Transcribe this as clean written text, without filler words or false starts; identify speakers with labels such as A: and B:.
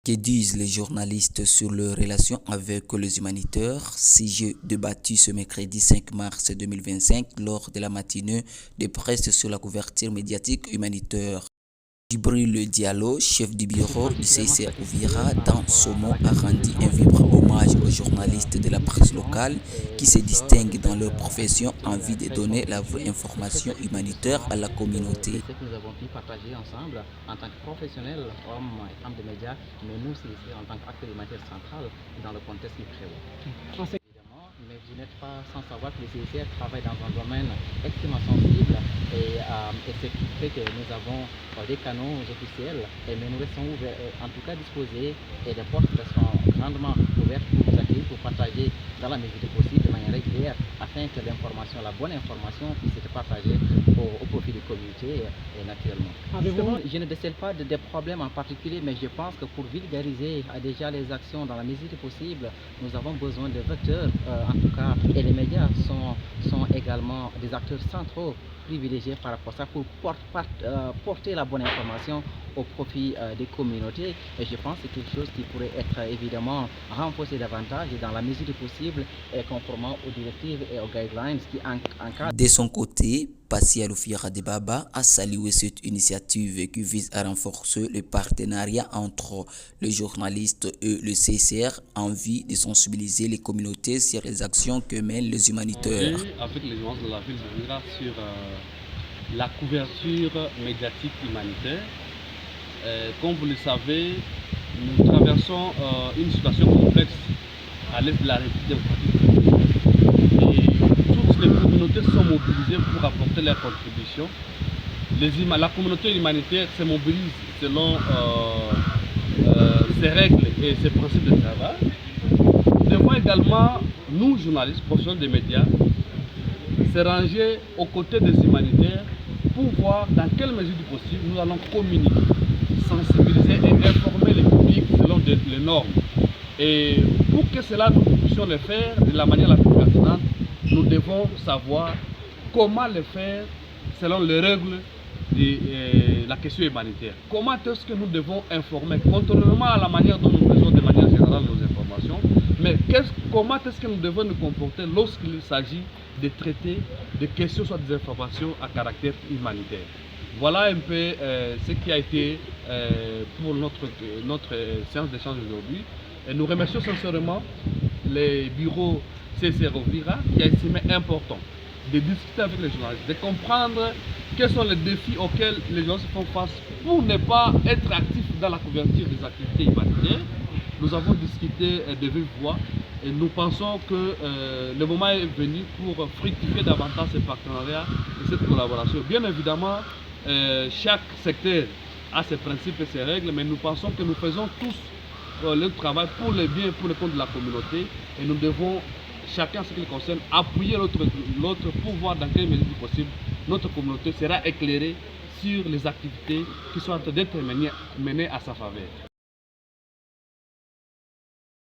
A: Que disent les journalistes sur leurs relations avec les humanitaires? Sujet débattu ce mercredi 5 mars 2025 lors de la matinée de presse sur la couverture médiatique humanitaire. Djibril Diallo, chef du bureau du CICR Uvira, dans son mot a rendu un vibrant hommage aux journalistes de la presse locale qui se distinguent dans leur profession en vue de donner la vraie information humanitaire à la communauté.
B: Ce que nous avons pu partager ensemble en tant que professionnels, hommes et femmes de médias, mais nous aussi en tant qu'acteurs humanitaires central dans le contexte du préau. Mais vous n'êtes pas sans savoir que le CICR travaille dans un domaine extrêmement sensible et ce qui fait que nous avons des canaux officiels, mais nous restons ouverts, en tout cas disposés, et les portes sont grandement ouvertes pour vous accueillir, pour partager dans la mesure du possible de manière régulière afin que l'information, la bonne information puisse être partagée au profit des communautés naturellement. Je ne décèle pas des problèmes en particulier, mais je pense que pour vulgariser déjà les actions dans la mesure du possible, nous avons besoin de vecteurs, en tout cas, et les médias sont également des acteurs centraux privilégiés par rapport à ça pour porter la bonne information au profit des communautés, et je pense que c'est quelque chose qui pourrait être évidemment renforcé davantage dans la mesure du possible et conformément aux directives et aux guidelines qui encadrent.
A: De son côté, Passi Aloufira Debaba a salué cette initiative qui vise à renforcer le partenariat entre les journalistes et le CICR en vue de sensibiliser les communautés sur les actions que mènent les humanitaires.
C: Avec les gens de la ville de Uvira sur la couverture médiatique humanitaire. Comme vous le savez, nous traversons une situation complexe à l'est de la République démocratique. Et toutes les communautés sont mobilisées pour apporter leur contribution. La communauté humanitaire se mobilise selon ses règles et ses principes de travail. Nous devons également, nous journalistes, professionnels des médias, se ranger aux côtés des humanitaires pour voir dans quelle mesure du possible nous allons communiquer, sensibiliser et informer les publics selon les normes. Et pour que cela nous puissions le faire de la manière la plus pertinente, nous devons savoir comment le faire selon les règles de la question humanitaire. Comment est-ce que nous devons informer, contrairement à la manière dont nous faisons de manière générale nos informations, mais comment est-ce que nous devons nous comporter lorsqu'il s'agit de traiter des questions, soit des informations à caractère humanitaire. Voilà un peu ce qui a été pour notre séance d'échange aujourd'hui. Et nous remercions sincèrement les bureaux CICR Uvira qui a estimé important de discuter avec les journalistes, de comprendre quels sont les défis auxquels les journalistes font face pour ne pas être actifs dans la couverture des activités humanitaires. Nous avons discuté de vive voix et nous pensons que le moment est venu pour fructifier davantage ce partenariat et cette collaboration. Bien évidemment, chaque secteur a ses principes et ses règles, mais nous pensons que nous faisons tous le travail pour le bien et pour le compte de la communauté, et nous devons, chacun ce qui le concerne, appuyer l'autre pour voir dans quelle mesure possible notre communauté sera éclairée sur les activités qui sont en train d'être menées à sa faveur.